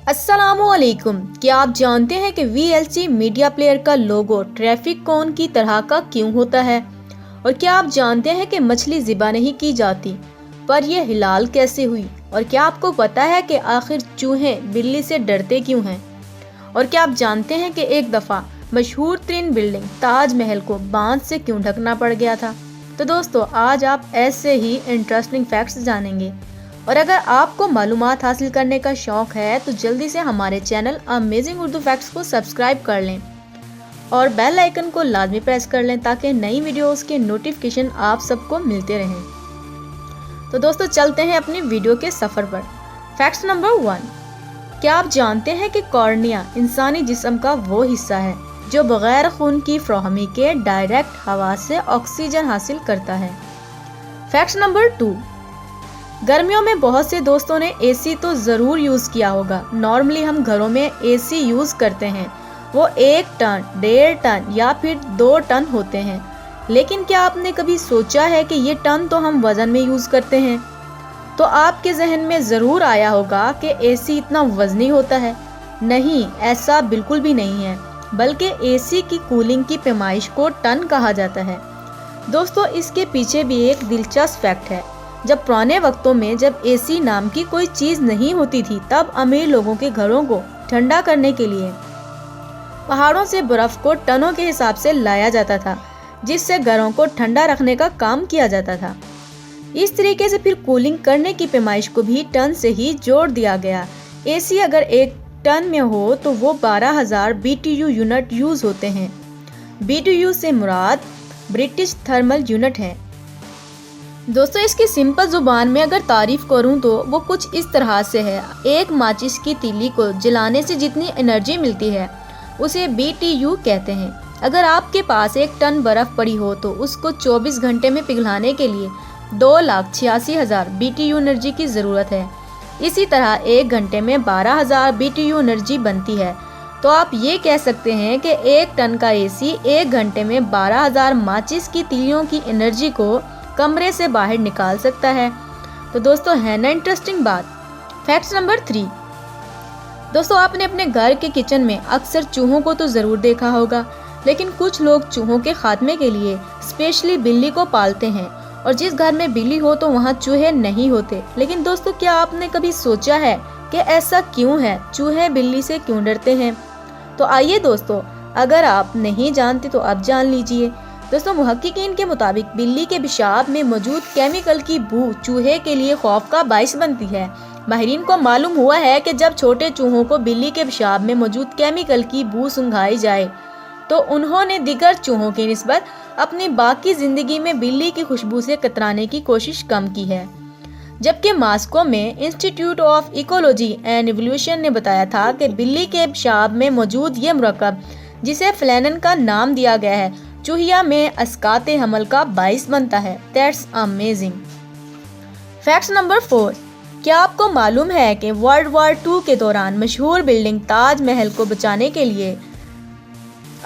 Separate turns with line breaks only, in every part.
अस्सलामुअलैकुम। क्या आप जानते हैं कि VLC मीडिया प्लेयर का लोगो ट्रैफिक कोन की तरह का क्यों होता है? और क्या आप जानते हैं कि मछली ज़िबा नहीं की जाती पर यह हिलाल कैसे हुई? और क्या आपको पता है कि आखिर चूहे बिल्ली से डरते क्यों हैं? और क्या आप जानते हैं कि एक दफ़ा मशहूर तरीन बिल्डिंग ताजमहल को बांस से क्यों ढकना पड़ गया था? तो दोस्तों, आज आप ऐसे ही इंटरेस्टिंग फैक्ट्स जानेंगे। और अगर आपको मालूमात हासिल करने का शौक है तो जल्दी से हमारे चैनल अमेजिंग उर्दू फैक्ट्स को सब्सक्राइब कर लें और बेल आइकन को लाजमी प्रेस कर लें ताकि नई वीडियोस के नोटिफिकेशन आप सबको मिलते रहें। तो दोस्तों, चलते हैं अपनी वीडियो के सफ़र पर। Facts number 1। क्या आप जानते हैं कि कॉर्निया इंसानी जिस्म का वो हिस्सा है जो बगैर खून की फ्राहमी के डायरेक्ट हवा से ऑक्सीजन हासिल करता है? Facts number 2। गर्मियों में बहुत से दोस्तों ने एसी तो ज़रूर यूज़ किया होगा। नॉर्मली हम घरों में एसी यूज़ करते हैं, वो 1 टन, 1.5 टन या फिर 2 टन होते हैं। लेकिन क्या आपने कभी सोचा है कि ये टन तो हम वज़न में यूज़ करते हैं? तो आपके जहन में ज़रूर आया होगा कि एसी इतना वज़नी होता है। नहीं, ऐसा बिल्कुल भी नहीं है, बल्कि एसी की कूलिंग की पैमाइश को टन कहा जाता है। दोस्तों, इसके पीछे भी एक दिलचस्प फैक्ट है। जब पुराने वक्तों में जब एसी नाम की कोई चीज़ नहीं होती थी, तब अमीर लोगों के घरों को ठंडा करने के लिए पहाड़ों से बर्फ़ को टनों के हिसाब से लाया जाता था, जिससे घरों को ठंडा रखने का काम किया जाता था। इस तरीके से फिर कूलिंग करने की पैमाइश को भी टन से ही जोड़ दिया गया। एसी अगर 1 टन में हो तो वो 12,000 BTU यूनिट यूज़ होते हैं। BTU से मुराद ब्रिटिश थर्मल यूनिट है। दोस्तों, इसकी सिंपल जुबान में अगर तारीफ करूं तो वो कुछ इस तरह से है। एक माचिस की तीली को जलाने से जितनी एनर्जी मिलती है उसे BTU कहते हैं। अगर आपके पास 1 टन बर्फ़ पड़ी हो तो उसको 24 घंटे में पिघलाने के लिए 2,86,000 BTU एनर्जी की ज़रूरत है। इसी तरह 1 घंटे में 12,000 BTU एनर्जी बनती है। तो आप ये कह सकते हैं कि 1 टन का एसी 1 घंटे में 12,000 माचिस की तीलियों की एनर्जी को कमरे से बाहर निकाल सकता है। तो दोस्तों, है ना इंटरेस्टिंग बात। Fact number 3। दोस्तों, आपने अपने घर के किचन में अक्सर चूहों को तो ज़रूर देखा होगा, लेकिन कुछ लोग चूहों के खात्मे के लिए स्पेशली बिल्ली को पालते हैं। और जिस घर में बिल्ली हो तो वहाँ चूहे नहीं होते। लेकिन दोस्तों, क्या आपने कभी सोचा है कि ऐसा क्यों है? चूहे बिल्ली से क्यों डरते हैं? तो आइए दोस्तों, अगर आप नहीं जानते तो अब जान लीजिए। दोस्तों, मुहक्किकीन के मुताबिक बिल्ली के पेशाब में मौजूद केमिकल की बू चूहे के लिए खौफ का बाइस बनती है। माहिरीन को मालूम हुआ है कि जब छोटे चूहों को बिल्ली के पेशाब में मौजूद केमिकल की बू सूंघाई जाए तो उन्होंने दीगर चूहों की निस्बत अपनी बाकी ज़िंदगी में बिल्ली की खुशबू से कतराने की कोशिश कम की है। जबकि मॉस्को में institute of ecology and evolution ने बताया था कि बिल्ली के पेशाब में मौजूद ये मरकब, जिसे फ्लैनन का नाम दिया गया है, चूहिया में अस्काते हमल का बाइस बनता है। That's amazing. Fact number 4। क्या आपको मालूम है कि वर्ल्ड वॉर 2 के दौरान मशहूर बिल्डिंग ताजमहल को बचाने के लिए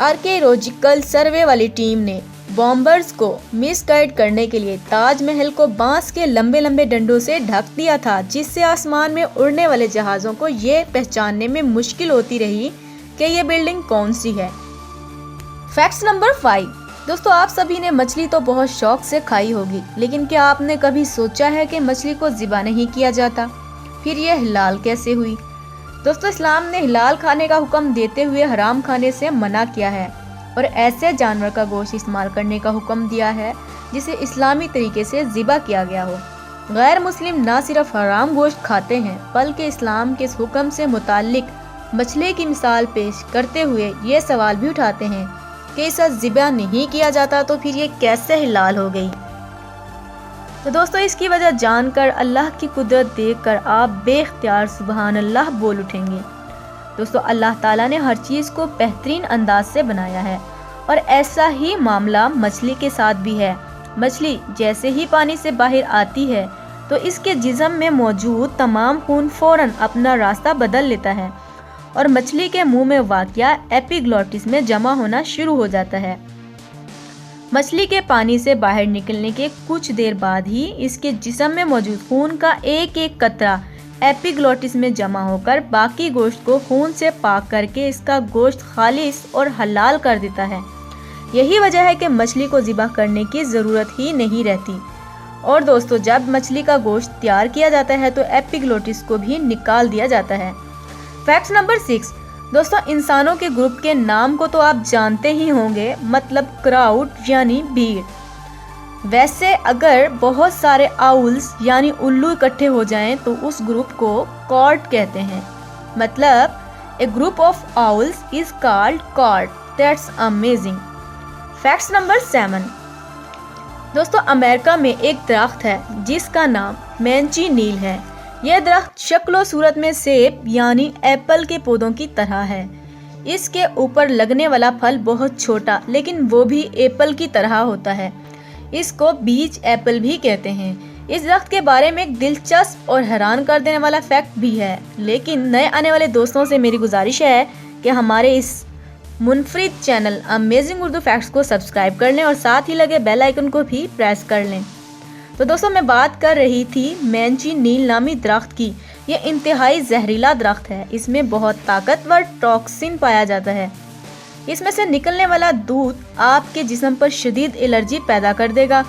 आर्कियोलॉजिकल सर्वे वाली टीम ने बॉम्बर्स को मिसगाइड करने के लिए ताजमहल को बांस के लंबे लंबे डंडों से ढक दिया था, जिससे आसमान में उड़ने वाले जहाज़ों को ये पहचानने में मुश्किल होती रही कि ये बिल्डिंग कौन सी है। Facts number 5। दोस्तों, आप सभी ने मछली तो बहुत शौक से खाई होगी, लेकिन क्या आपने कभी सोचा है कि मछली को ज़िबा नहीं किया जाता? फिर यह हिलाल कैसे हुई? दोस्तों, इस्लाम ने हिलाल खाने का हुक्म देते हुए हराम खाने से मना किया है और ऐसे जानवर का गोश्त इस्तेमाल करने का हुक्म दिया है जिसे इस्लामी तरीके से ज़िबा किया गया हो। गैर मुस्लिम ना सिर्फ हराम गोश्त खाते हैं बल्कि इस्लाम के इस हुक्म से मुताल्लिक मछली की मिसाल पेश करते हुए ये सवाल भी उठाते हैं कि इसे ज़िबा नहीं किया जाता तो फिर ये कैसे हिलाल हो गई? तो दोस्तों, इसकी वजह जानकर अल्लाह की कुदरत देखकर आप बेख्तियार सुबहान अल्लाह बोल उठेंगे। दोस्तों, अल्लाह ताला ने हर चीज़ को बेहतरीन अंदाज से बनाया है और ऐसा ही मामला मछली के साथ भी है। मछली जैसे ही पानी से बाहर आती है तो इसके जिस्म में मौजूद तमाम खून फ़ौरन अपना रास्ता बदल लेता है और मछली के मुंह में वाक़या एपिग्लॉटिस में जमा होना शुरू हो जाता है। मछली के पानी से बाहर निकलने के कुछ देर बाद ही इसके जिस्म में मौजूद खून का एक एक कतरा एपिग्लोटिस में जमा होकर बाकी गोश्त को खून से पाक करके इसका गोश्त खालिस और हलाल कर देता है। यही वजह है कि मछली को ज़िबा करने की ज़रूरत ही नहीं रहती। और दोस्तों, जब मछली का गोश्त तैयार किया जाता है तो एपिग्लोटिस को भी निकाल दिया जाता है। फैक्ट नंबर 6 दोस्तों, इंसानों के ग्रुप के नाम को तो आप जानते ही होंगे, मतलब क्राउड यानी भीड़। वैसे अगर बहुत सारे आउल्स यानी उल्लू इकट्ठे हो जाएं तो उस ग्रुप को कॉर्ड कहते हैं। मतलब a group of owls is called cord. That's amazing. Fact number 7 दोस्तों, अमेरिका में एक दरख्त है जिसका नाम मैंची नील है। यह दरख्त शक्लो सूरत में सेब यानी एप्पल के पौधों की तरह है। इसके ऊपर लगने वाला फल बहुत छोटा लेकिन वो भी एप्पल की तरह होता है। इसको बीज एप्पल भी कहते हैं। इस दरख्त के बारे में एक दिलचस्प और हैरान कर देने वाला फैक्ट भी है, लेकिन नए आने वाले दोस्तों से मेरी गुजारिश है कि हमारे इस मुनफरिद चैनल अमेजिंग उर्दू फैक्ट्स को सब्सक्राइब कर लें और साथ ही लगे बेल आइकन को भी प्रेस कर लें। तो दोस्तों, मैं बात कर रही थी मैंची नील नामी दरख्त की। ये इंतहाई जहरीला दरख्त है। इसमें बहुत ताकतवर टॉक्सिन पाया जाता है। इसमें से निकलने वाला दूध आपके जिस्म पर शदीद एलर्जी पैदा कर देगा।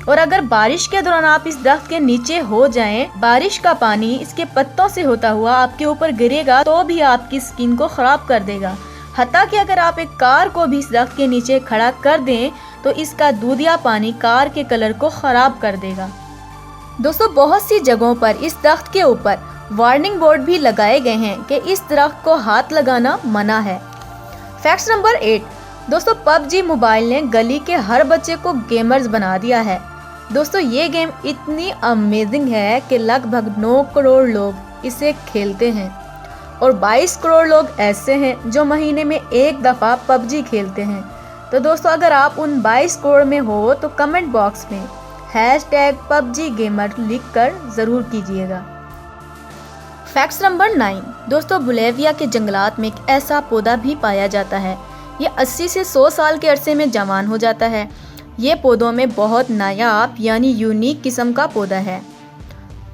और अगर बारिश के दौरान आप इस दरख्त के नीचे हो जाएं, बारिश का पानी इसके पत्तों से होता हुआ आपके ऊपर गिरेगा तो भी आपकी स्किन को खराब कर देगा। हत्ता कि अगर आप एक कार को भी इस दरख्त के नीचे खड़ा कर दें तो इसका दूधिया पानी कार के कलर को खराब कर देगा। दोस्तों, बहुत सी जगहों पर इस दरख्त के ऊपर वार्निंग बोर्ड भी लगाए गए हैं कि इस दरख्त को हाथ लगाना मना है। फैक्ट नंबर 8 दोस्तों, पबजी मोबाइल ने गली के हर बच्चे को गेमर्स बना दिया है। दोस्तों, ये गेम इतनी अमेजिंग है कि लगभग 9 करोड़ लोग इसे खेलते हैं और 22 करोड़ लोग ऐसे हैं जो महीने में एक दफ़ा पबजी खेलते हैं। तो दोस्तों, अगर आप उन 22 करोड़ में हो तो कमेंट बॉक्स में #PUBG Gamer लिख कर ज़रूर कीजिएगा। फैक्ट नंबर 9 दोस्तों, बोलिविया के जंगलात में एक ऐसा पौधा भी पाया जाता है। ये 80 से 100 साल के अरसे में जवान हो जाता है। ये पौधों में बहुत नायाब यानी यूनिक किस्म का पौधा है।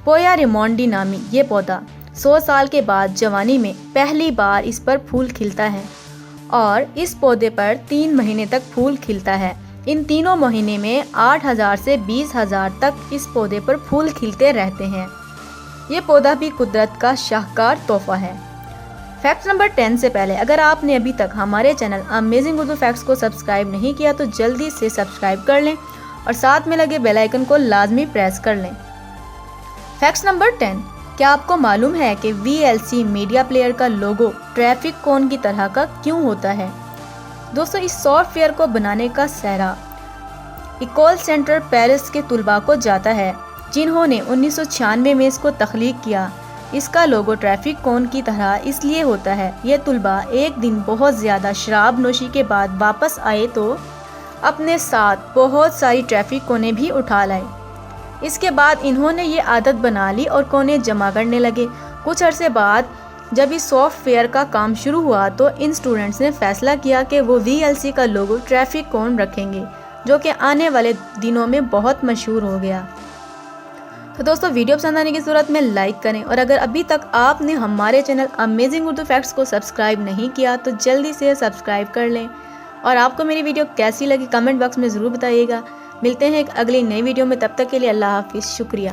पोया रिमोंडी नामी ये पौधा 100 साल के बाद जवानी में पहली बार इस पर फूल खिलता है और इस पौधे पर 3 महीने तक फूल खिलता है। इन तीनों महीने में 8,000 से 20,000 तक इस पौधे पर फूल खिलते रहते हैं। ये पौधा भी कुदरत का शाहकार तोहफा है। फैक्ट नंबर 10 से पहले अगर आपने अभी तक हमारे चैनल अमेजिंग उर्दू फैक्ट्स को सब्सक्राइब नहीं किया तो जल्दी से सब्सक्राइब कर लें और साथ में लगे बेल आइकन को लाजमी प्रेस कर लें। फैक्ट नंबर 10 क्या आपको मालूम है कि VLC मीडिया प्लेयर का लोगो ट्रैफिक कोन की तरह का क्यों होता है? दोस्तों, इस सॉफ्टवेयर को बनाने का सेहरा इकोल सेंटर पेरिस के तुलबा को जाता है जिन्होंने 1996 में इसको तख्लीक किया। इसका लोगो ट्रैफिक कोन की तरह इसलिए होता है। ये तुलबा एक दिन बहुत ज़्यादा शराब नोशी के बाद वापस आए तो अपने साथ बहुत सारी ट्रैफिक कोने भी उठा लाए। इसके बाद इन्होंने ये आदत बना ली और कोने जमा करने लगे। कुछ अरसे बाद जब इस सॉफ्टवेयर का काम शुरू हुआ तो इन स्टूडेंट्स ने फैसला किया कि वो VLC का लोगो ट्रैफिक कोन रखेंगे, जो कि आने वाले दिनों में बहुत मशहूर हो गया। तो दोस्तों, वीडियो पसंद आने की सूरत में लाइक करें और अगर अभी तक आपने हमारे चैनल अमेजिंग उर्दू फैक्ट्स को सब्सक्राइब नहीं किया तो जल्दी से सब्सक्राइब कर लें। और आपको मेरी वीडियो कैसी लगी कमेंट बॉक्स में ज़रूर बताइएगा। मिलते हैं एक अगली नई वीडियो में, तब तक के लिए अल्लाह हाफिज़। शुक्रिया।